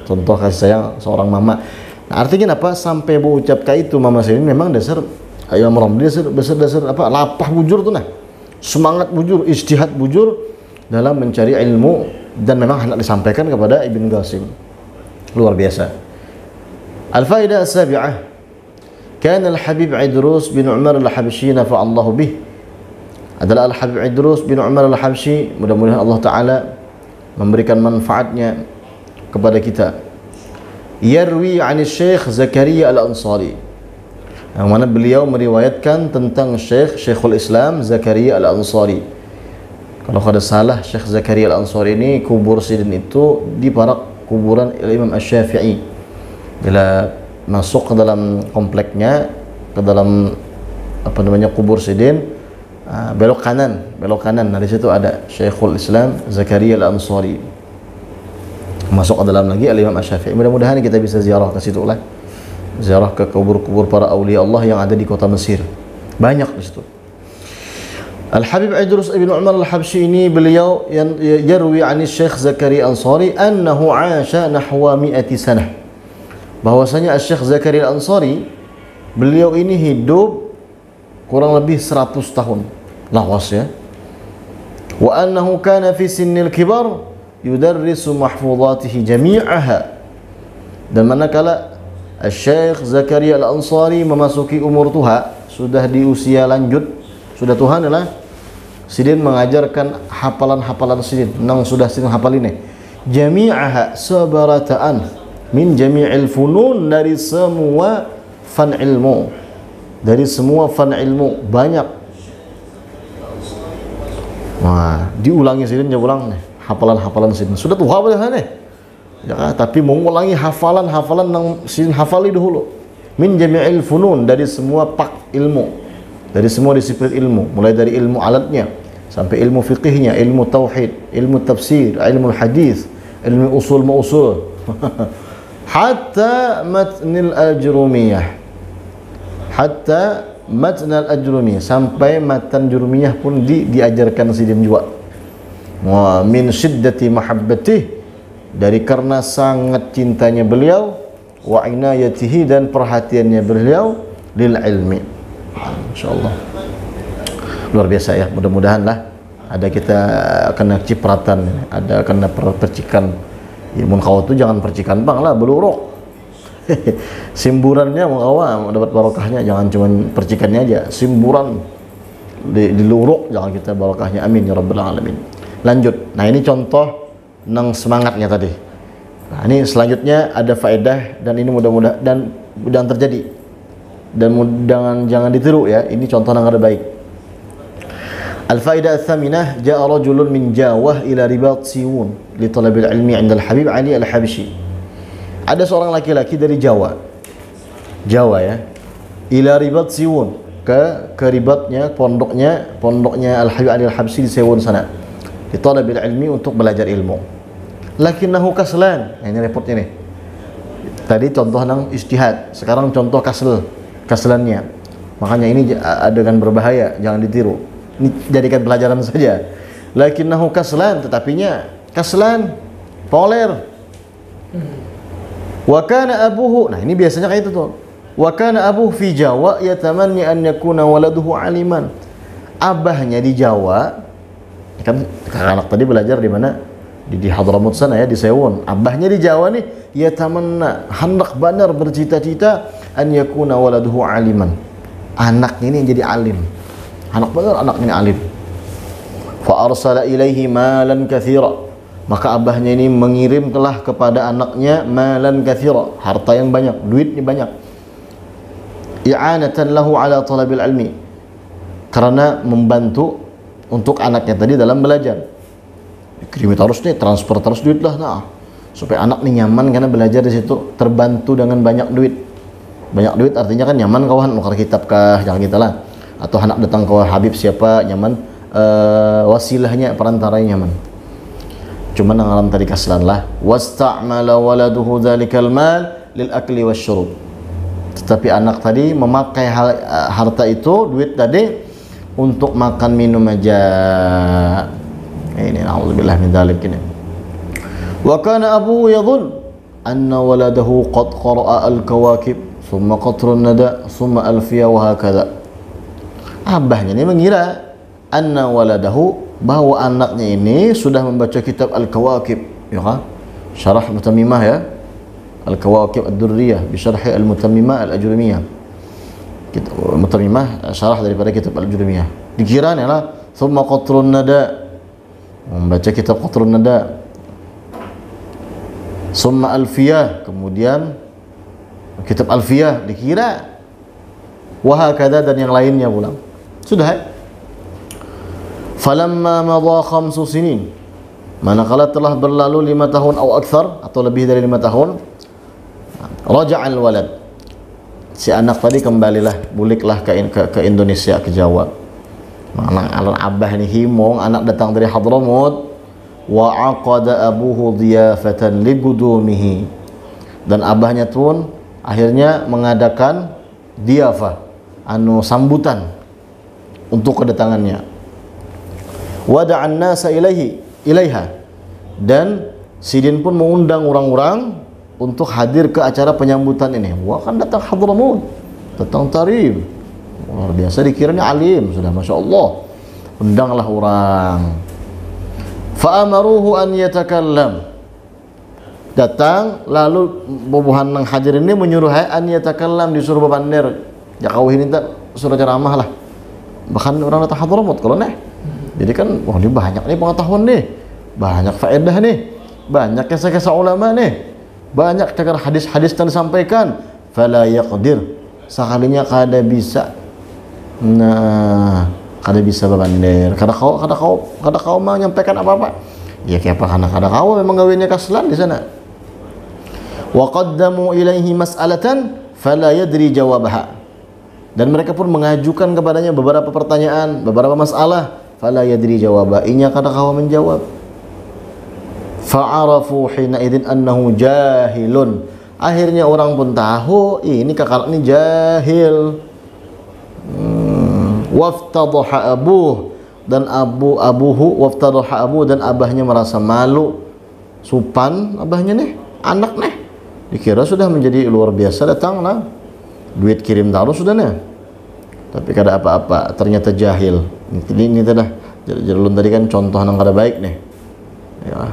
contoh kasih sayang seorang mama. Nah, artinya apa, sampai berucap kayak itu Mama Sidin memang dasar Imam Ramli, dasar apa, lapah bujur tuh, nah semangat bujur, ijtihad bujur dalam mencari ilmu, dan memang hendak disampaikan kepada Ibn Qasim, luar biasa. Al-faidah as-sabi'ah, kana al-Habib Idrus bin Umar al-Habsyi nafa'allahu bih, adalah Al-Habib Idrus bin Umar al-Habsyi, mudah-mudahan Allah Ta'ala memberikan manfaatnya kepada kita. Yarwi 'an Syekh Zakaria Al-Ansari, yang mana beliau meriwayatkan tentang Syekhul Islam Zakaria Al-Ansari. Kalau ada salah, Syekh Zakaria Al-Ansari ini kubur Sidin itu di parak kuburan Imam Asy-Syafi'i. Bila masuk ke dalam kompleknya, ke dalam apa namanya kubur Sidin, belok kanan, nah di situ ada Syekhul Islam Zakaria Al-Ansari. Masuk ke dalam lagi Al-Imam Asy-Syafi'i. Mudah-mudahan kita bisa ziarah ke situ lah, ziarah ke kubur-kubur para aulia Allah yang ada di kota Mesir, banyak di situ. Al-Habib Idrus ibn Umar al-Habsyi ini beliau yang yarwi 'an Syekh Zakaria Al-Ansari annahu 'asha nahwa 100 sanah, bahwasanya Syekh Zakaria Al-Ansari beliau ini hidup kurang lebih 100 tahun, lawas ya. wa annahu kana fi sinnil kibar yudarrisu mahfuzatihi jami'aha. Dan manakala Syekh Zakaria Al-Ansari memasuki umur tuha, sudah di usia lanjut, sudah Tuhan lah, Sidin mengajarkan hafalan-hafalan Sidin, nang sudah Sidin hafal ini jami'aha sabarataan min jami'il funun, dari semua fan ilmu, dari semua fan ilmu banyak. Wah, diulangi Sidin, dia ulang nih hafalan-hafalan Sidin. Sudah tuh hafal nih. Ya, tapi mengulangi hafalan-hafalan yang Sidin hafali dahulu. Min jami'il funun, dari semua pak ilmu, dari semua disiplin ilmu, mulai dari ilmu alatnya sampai ilmu fiqihnya, ilmu tauhid, ilmu tafsir, ilmu hadis, ilmu usul. Hatta matnil ajrumiyah. Hatta matnal ajrumiyah, sampai matan jurumiyah pun diajarkan Sidin juga. Wa min syiddati mahabbatih, dari karena sangat cintanya beliau, wa inayatihi, dan perhatiannya beliau lil ilmi. Insyaallah luar biasa ya. Mudah-mudahan lah ada kita kena cipratan, ada kena percikan. Ya mun kau tu jangan percikan bang lah, beluruk. Simburannya mau dapat barokahnya, jangan cuma percikannya aja, simburan diluruk, jangan kita barokahnya. Amin ya rabbal alamin. Lanjut. Nah, ini contoh nang semangatnya tadi. Nah, ini selanjutnya ada faedah, dan ini mudah-mudahan dan terjadi, dan jangan ditiru ya. Ini contoh nang ada baik. Al-faidah ats-tsaminah, ja'a rajulun min Jawah ila ribat Siwun li talabil ilmi 'inda al-Habib Ali al-Habsyi. Ada seorang laki-laki dari Jawa ya, ila ribat Siwun, ke ribatnya, pondoknya Al-Habib Ali Al-Habsyi di Siwun sana, di talabil ilmi, untuk belajar ilmu. Lakinnahu kaslan. Nah, ini repotnya nih. Tadi contoh nang ijtihad, sekarang contoh kaslannya. Makanya ini adegan berbahaya, jangan ditiru. Ini jadikan pelajaran saja. Lakinnahu kaslan, tetapinya kaslan, poler. Wa kana abuhu, nah ini biasanya kayak itu tuh. Wa kana abuhu fi Jawa yatamanni an yakuna waladuhu aliman. Abahnya di Jawa, kan anak tadi belajar di mana? Di Hadramut sana ya, di Sewon. Abahnya di Jawa nih, yatamanna, hendak benar bercita-cita an yakuna waladuhu aliman. Anaknya ini jadi alim. Anak benar anaknya ini alim. Fa arsala ilaihi malan katsira. Maka abahnya ini mengirimlah kepada anaknya malan katsira, harta yang banyak, duitnya banyak. I'anatan lahu ala talabil ilmi, karena membantu untuk anaknya tadi dalam belajar. Kirim terus nih, transfer terus duit lah, nah, supaya anak nih nyaman karena belajar di situ, terbantu dengan banyak duit. Banyak duit artinya kan nyaman, kawan nukar kitab kah, jangan kita lah. Atau anak datang ke Habib siapa, nyaman, wasilahnya, perantaranya nyaman. Cuman yang alam tadi kaslan lah. Wasta'mala waladuhu dzalikal mal lil akli wasyurub. Tetapi anak tadi memakai harta itu, duit tadi, untuk makan minum aja. Ini naudzubillah min dzalik ini. Wa kana abuhu yadhun anna waladahu qad qara'a al-kawakib thumma qatrun nada thumma alfiya wa hakadha. Abahnya ini mengira anna waladahu, bahwa anaknya ini sudah membaca kitab Al-Kawakib, ya kan? Syarah Mutammimah ya, Al-Kawakib Ad-Durriyah bi syarhi Al-Mutammimah Al-Ajrumiyah. Kitab Mutammimah syarah daripada kitab Al-Ajrumiyah. Dikiranya lah thumma qatrun nada, membaca kitab Qatrun Nada, summa Alfiyah, kemudian kitab Alfiyah, dikira wa hakadha, dan yang lainnya pulang. Sudah ya? Falamma madha 5 sinin, manakala telah berlalu 5 tahun atau akthar, atau lebih dari 5 tahun, raja'al walad, si anak tadi kembalilah, buliklah ke Indonesia, ke Jawa. Mana alan abah ini himong, anak datang dari Hadramut. Wa aqada abuhu dhiyafatan ligudumihi, dan abahnya pun akhirnya mengadakan dhiyafah, sambutan untuk kedatangannya. Wada'an nasa ilaiha, dan Sidin pun mengundang orang-orang untuk hadir ke acara penyambutan ini. Wah, kan datang Hadramut, datang Tarib, luar biasa, dikiranya alim sudah, masya Allah. Undanglah orang, Fa'amaruhu an yatakallam. Datang lalu bobohan nang hadir ini menyuruh an yatakallam, disuruh bebandir. Ya kau ini tak suruh ceramah lah. Bahkan orang datang Hadramut kalau nih. Jadi kan wah ini banyak nih pengetahuan nih. Banyak faedah nih. Banyak kisah-kisah ulama nih. Banyak cakar hadis-hadis yang disampaikan. Fala yaqdir. Sekalinya kada bisa. Nah, kada bisa bebandir. Kada kau mau menyampaikan apa-apa. Ya kayak apa karena kau memang gawinnya kaslan di sana. Wa qaddamu ilaihi mas'alatan fala yadri jawabaha. Dan mereka pun mengajukan kepadanya beberapa pertanyaan, beberapa masalah, fala yadri jawabaha. Inya kada kau menjawab. Fa'arafu hina idzin annahu jahilun. Akhirnya orang pun tahu ini kakak ini jahil. Waftadha abuh, dan abuhu waftadha abu, dan abahnya merasa malu. Supan abahnya nih, anak nih. Dikira sudah menjadi luar biasa, datang nah. Duit kirim taruh sudah nih. Tapi kada apa-apa, ternyata jahil. Ini dah. Jadi tadi kan contoh yang kada baik nih. Ya.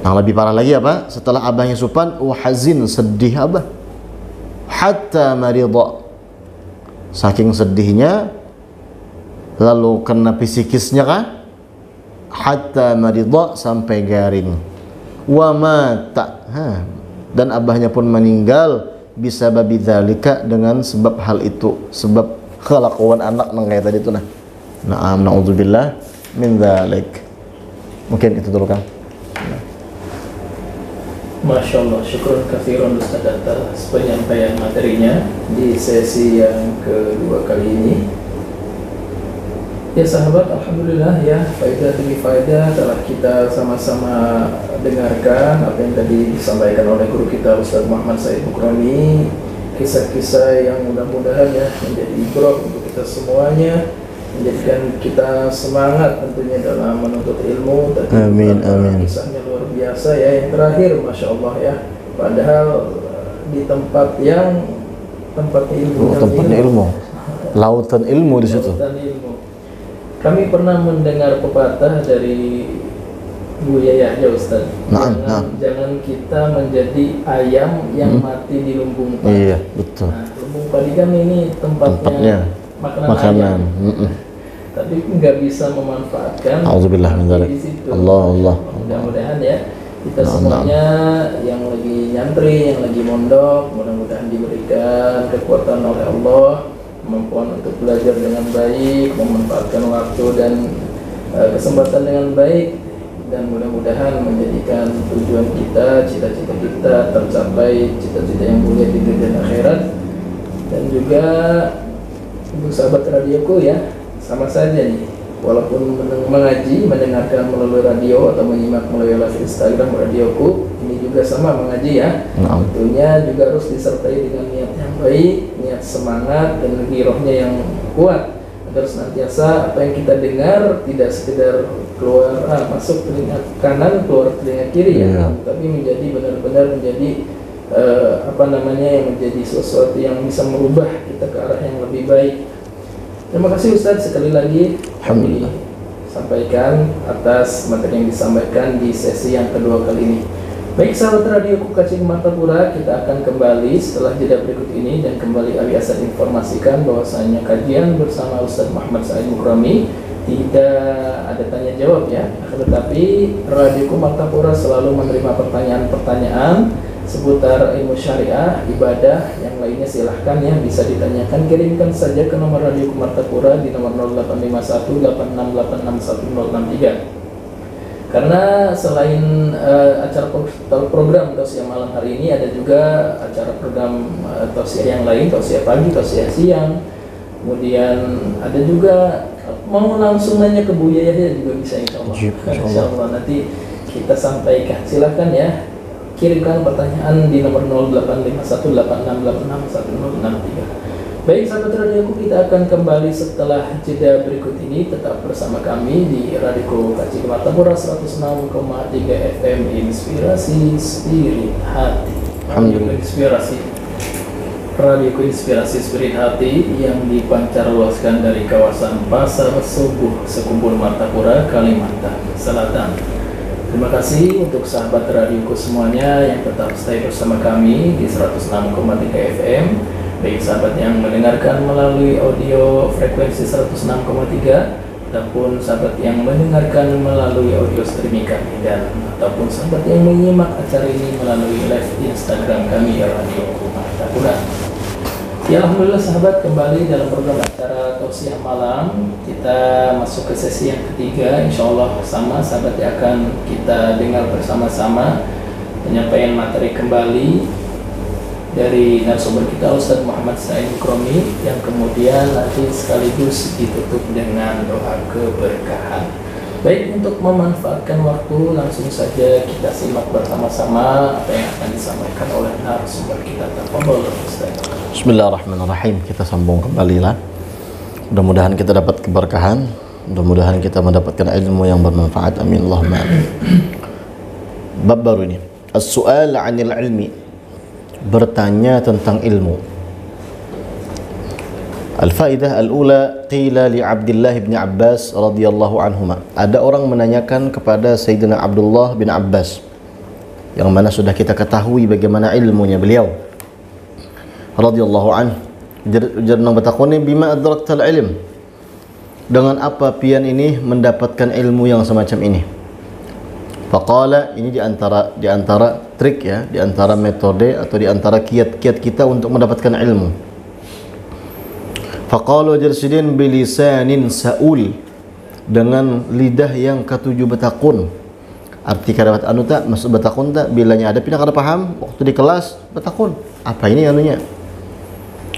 Yang lebih parah lagi apa? Setelah abahnya supan, hazin, sedih abah. Hatta maridha. Saking sedihnya, lalu kena psikisnya kah? Hatta maridha, sampai garing. Wa mata. Dan abahnya pun meninggal bisa babi dzalika, dengan sebab hal itu, sebab kelakuan anak nang kayak tadi itu nah. Na'am, na'udzubillah min dzalik. Mungkin itu dulu Kang. Masya Allah, syukur katsiran Ustaz atas penyampaian materinya di sesi yang kedua kali ini. Ya sahabat, alhamdulillah ya, faedah demi faedah telah kita sama-sama dengarkan apa yang tadi disampaikan oleh guru kita Ustaz Muhammad Said Mukroni. Kisah-kisah yang mudah-mudahan ya menjadi ibrah untuk kita semuanya, menjadikan kita semangat tentunya dalam menuntut ilmu. Amin, amin. Kisahnya luar biasa ya. Yang terakhir, Masya Allah ya, padahal di tempat yang tempatnya ilmu, tempatnya ilmu, lautan ilmu di situ. Lautan ilmu. Kami pernah mendengar pepatah dari Bu Yahya Ustaz. Jangan kita menjadi ayam yang mati di lumbung padi. Iya, betul. Nah, lumbung padi kan ini tempatnya makanan. Tapi nggak bisa memanfaatkan. Auzubillah min dzalik. Allah. Mudah-mudahan ya kita semuanya yang lagi nyantri, yang lagi mondok, mudah-mudahan diberikan kekuatan oleh Allah, kemampuan untuk belajar dengan baik, memanfaatkan waktu dan kesempatan dengan baik, dan mudah-mudahan menjadikan tujuan kita, cita-cita kita tercapai, cita-cita yang mulia di dunia dan akhirat. Dan juga untuk sahabat radioku ya, sama saja nih, walaupun mengaji, mendengarkan melalui radio atau menyimak melalui live Instagram radioku, ini juga sama mengaji ya. Tentunya juga harus disertai dengan niat yang baik, niat semangat, dan girohnya yang kuat, agar senantiasa apa yang kita dengar tidak sekedar keluar masuk telinga kanan, keluar telinga kiri ya, tapi menjadi benar-benar menjadi yang menjadi sesuatu yang bisa merubah kita ke arah yang lebih baik. Terima kasih Ustadz sekali lagi kami sampaikan atas materi yang disampaikan di sesi yang kedua kali ini. Baik sahabat radio Kacing Martapura, kita akan kembali setelah jeda berikut ini, dan kembali Ali Hasan informasikan bahwasanya kajian bersama Ustadz Muhammad Said Mukroni tidak ada tanya jawab ya, tetapi Radio Martapura selalu menerima pertanyaan-pertanyaan seputar ilmu syariah, ibadah, yang lainnya silahkan ya, bisa ditanyakan, kirimkan saja ke nomor Radio Martapura di nomor 085186861063. Karena selain acara program tausiah malam hari ini, ada juga acara program tausiah yang lain, tausiah pagi, tausiah siang. Kemudian ada juga mau langsung nanya ke Bu Yahya juga bisa, insya Allah nanti kita sampaikan. Silahkan ya, kirimkan pertanyaan di nomor 085186861063. Baik sahabat radioku, kita akan kembali setelah jeda berikut ini. Tetap bersama kami di Radio Kacing Martapura 106,3 FM, Inspirasi Spirit Hati. Radio Inspirasi Spirit Hati yang dipancarluaskan dari kawasan Pasar Subuh, Sekumpul Martapura, Kalimantan Selatan. Terima kasih untuk sahabat radioku semuanya yang tetap stay bersama kami di 106,3 FM. Baik sahabat yang mendengarkan melalui audio frekuensi 106,3 ataupun sahabat yang mendengarkan melalui audio streaming kami, dan ataupun sahabat yang menyimak acara ini melalui live Instagram kami Radio Martapura. Ya, alhamdulillah sahabat, kembali dalam program acara Tausiah Malam. Kita masuk ke sesi yang ketiga. Insyaallah sama sahabat yang akan kita dengar bersama-sama penyampaian materi kembali dari narasumber kita Ustaz Muhammad Sa'id Kromi, yang kemudian nanti sekaligus ditutup dengan doa keberkahan. Baik, untuk memanfaatkan waktu, langsung saja kita simak bersama-sama apa yang akan disampaikan oleh narasumber kita. Tafadhol Ustaz. Bismillahirrahmanirrahim. Kita sambung kembali lah. Mudah-mudahan kita dapat keberkahan, mudah-mudahan kita mendapatkan ilmu yang bermanfaat. Amin Allahumma amin. Bab baru ini, as-su'al 'anil ilmi, bertanya tentang ilmu. Al-faidah al-ula, qila li Abdullah bin Abbas radhiyallahu anhuma. Ada orang menanyakan kepada Sayyidina Abdullah bin Abbas, yang mana sudah kita ketahui bagaimana ilmunya beliau radhiyallahu anhu. Jarang bertakuni, bima adraktal ilm, dengan apa pian ini mendapatkan ilmu yang semacam ini. Faqala, ini di antara trik ya, di antara metode atau di antara kiat-kiat kita untuk mendapatkan ilmu. Faqala jarsidin bilisanin saul, dengan lidah yang ketujuh betakun. Arti kata anu tak maksud betakun tak, bilanya ada pindah kada paham waktu di kelas betakun. Apa ini anunya?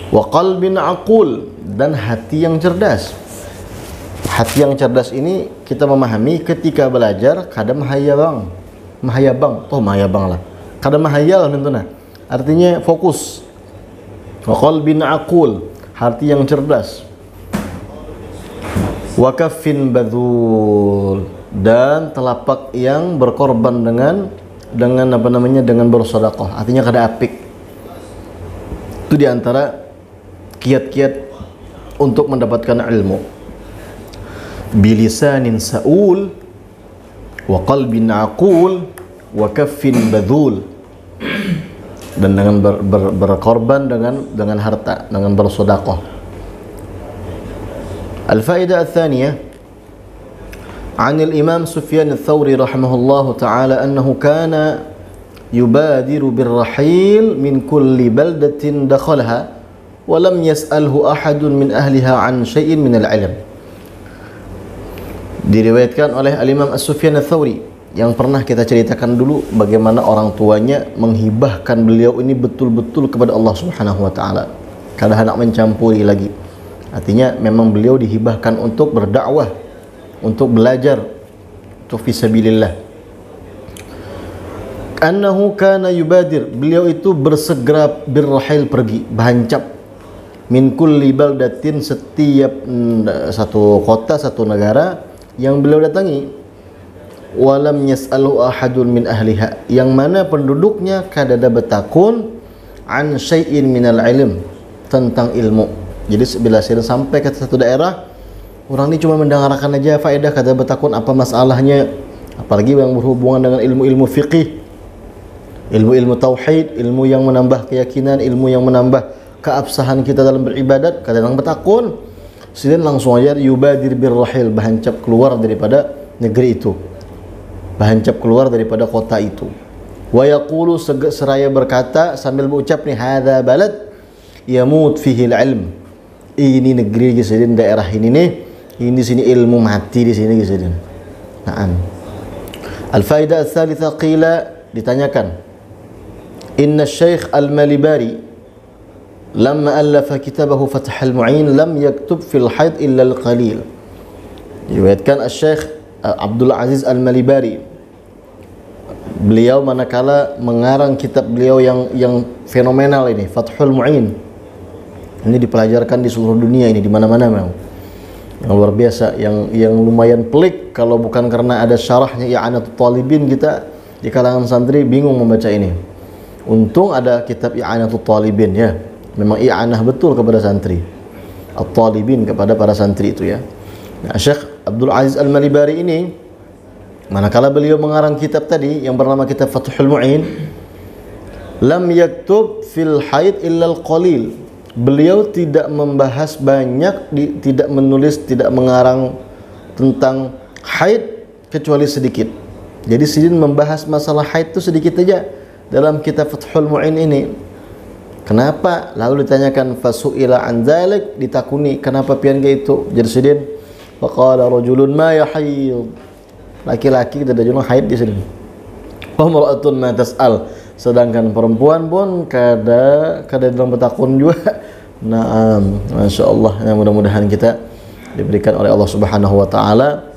Wa qalbin aqul, dan hati yang cerdas. Hati yang cerdas ini kita memahami ketika belajar kada mahayabang lah. Kada mahayal tentunya. Artinya fokus. Wa qalbin aqul, hati yang cerdas. Wa kaffin badhul, dan telapak yang berkorban dengan apa namanya, dengan bersedekah. Artinya kada apik. Itu diantara kiat-kiat untuk mendapatkan ilmu. Bilisanin sa'ul wa qalbin aqul wa kaffin badhul, dan dengan berkorban dengan harta, dengan bersedekah. Al-faidah ats-tsaniyah, 'an al-Imam Sufyan ats-Tsauri rahimahullahu ta'ala annahu kana yubadiru birrahil min kulli baldatin dakhalaha wa lam yas'alhu ahadun min ahliha 'an syai'in min al-'ilm. Diriwayatkan oleh Al-Imam As-Sufyan Ats-Tsauri, yang pernah kita ceritakan dulu bagaimana orang tuanya menghibahkan beliau ini betul-betul kepada Allah Subhanahu wa taala. Kada hendak mencampuri lagi. Artinya memang beliau dihibahkan untuk berdakwah, untuk belajar, untuk fisabilillah. Annahu kana yubadir, beliau itu bersegera birrahil, pergi, bahancap, min kulli baldatin, setiap satu kota, satu negara yang beliau datangi. Walam yas'alu ahadun min ahliha, yang mana penduduknya kadada betakun an syai'in minal ilm, tentang ilmu. Jadi bila saya sampai ke satu daerah, orang ini cuma mendengarkan aja faedah, kada betakun apa masalahnya, apalagi yang berhubungan dengan ilmu-ilmu fiqih, ilmu-ilmu tauhid, ilmu yang menambah keyakinan, ilmu yang menambah keabsahan kita dalam beribadat, kadang betakun. Sedang langsung aja yubadir birrahil, bahancap keluar daripada negeri itu, bahancap keluar daripada kota itu. Wa yaqulu, seraya berkata sambil mengucap nih, hadza balad yamut fihi al-ilm, ini negeri gisidin, daerah ini nih, ini sini ilmu mati di sini gisidin. Naam. Al-faidah ats-tsalitsa, qila, ditanyakan, inna Syekh Al-Malibari lamma allafa kitabahu Fath al-Mu'in lam yaktub fil haid illa al-qalil. Diriwayatkan Syekh Abdul Aziz Al-Malibari, beliau manakala mengarang kitab beliau yang fenomenal ini, Fathul Mu'in. Ini dipelajarkan di seluruh dunia ini, di mana-mana memang. Yang luar biasa, yang lumayan pelik kalau bukan karena ada syarahnya I'anatul Talibin, kita di kalangan santri bingung membaca ini. Untung ada kitab I'anatul Talibin ya. Memang i'anah betul kepada santri. At-Talibin, kepada para santri itu ya. Nah, Syekh Abdul Aziz Al-Malibari ini Manakala beliau mengarang kitab tadi yang bernama kitab Fathul Mu'in, lam yaktub fil haid illal qalil. Beliau tidak membahas banyak, tidak menulis, tidak mengarang tentang haid kecuali sedikit. Jadi Sidin membahas masalah haid itu sedikit saja dalam kitab Fathul Mu'in ini. Kenapa? Lalu ditanyakan fasu'ila an dzalik, ditakuni kenapa pian gitu. Jadi Sidin faqala rajulun ma yahid. Laki-laki tidak ada haid di sini. Wa mar'atun ma tas'al. Sedangkan perempuan pun kada dalam bertakun juga. Naam, Masya Allah. Ya, mudah-mudahan kita diberikan oleh Allah Subhanahu wa taala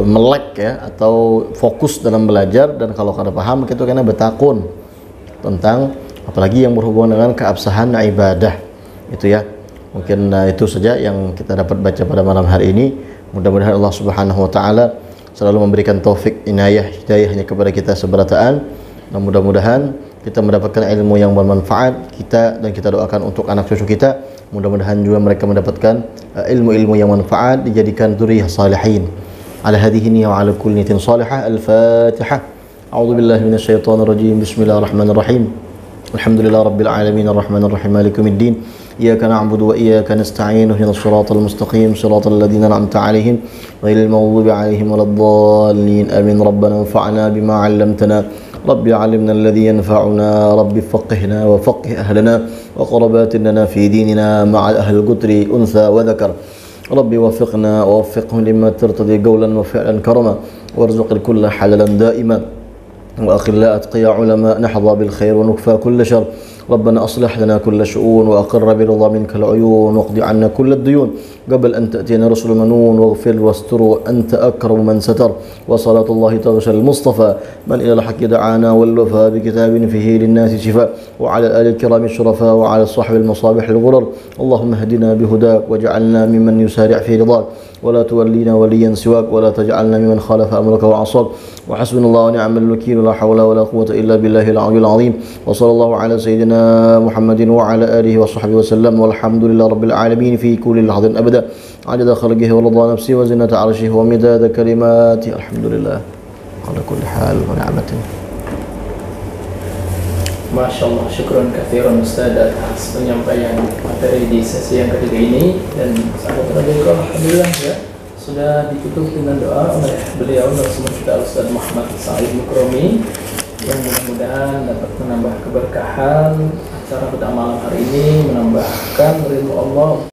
melek ya, atau fokus dalam belajar, dan kalau kada paham kita kena bertakun tentang apalagi yang berhubungan dengan keabsahan ibadah itu ya. Mungkin itu saja yang kita dapat baca pada malam hari ini. Mudah-mudahan Allah Subhanahu wa taala selalu memberikan taufik, inayah, hidayahnya kepada kita seberataan, dan mudah-mudahan kita mendapatkan ilmu yang bermanfaat kita, dan kita doakan untuk anak cucu kita, mudah-mudahan juga mereka mendapatkan ilmu-ilmu yang manfaat, dijadikan dzurriyyah salihin. Ala hadhihi niyya wa ala kulli niyatin salihah. Al-Fatihah. A'udzu billahi minasyaitonir rajim. Bismillahirrahmanirrahim. Alhamdulillah rabbil alamin arrahmanir rahim maliki yaumiddin. إياك نعبد وإياك نستعين اهدنا الصراط المستقيم صراط الذين أنعمت عليهم غير المغضوب عليهم ولا الضالين آمين. ربنا انفعنا بما علمتنا رب علمنا الذي ينفعنا رب فقهنا وفقه أهلنا وقرباتنا في ديننا مع أهل القدر أنثى وذكر ربي وفقنا ووفقهم لما ترتضي قولا وفعلا كرما وارزق الكل حللا دائما وأخلاء أتقياء علماء نحظى بالخير ونكفى كل شر. ربنا أصلح لنا كل شؤون وأقر برضا منك العيون واقض عنا كل الديون قبل أن تأتينا رسل منون واغفر واستر أنت أكرم من ستر. وصلاة الله تغشى المصطفى من إلى الحق دعانا والوفاء بكتاب فيه للناس شفاء وعلى الآل الكرام الشرفاء وعلى الصحب المصابح الغرر. اللهم اهدنا بهداك واجعلنا ممن يسارع في رضاك ولا تولينا وليا سواك ولا تجعلنا ممن خالف أمرك وعصاك. وحسبنا الله ونعم الوكيل لا حول ولا قوة إلا بالله العلي العظيم. وصلى الله على سيدنا محمد وعلى آله وصحبه وسلم والحمد لله رب العالمين في كل لحظة أبدا عدد خلقه ورضا نفسه وزنة عرشه ومداد كلماته. الحمد لله على كل حال ونعمته. Masya Allah, syukron katsiran Ustaz atas penyampaian materi di sesi yang ketiga ini, dan sahabat Radio alhamdulillah ya sudah ditutup dengan doa oleh beliau narasumber kita Ustaz Muhammad Said Mukromi, yang mudah-mudahan dapat menambah keberkahan acara pada malam hari ini, menambahkan ridho Allah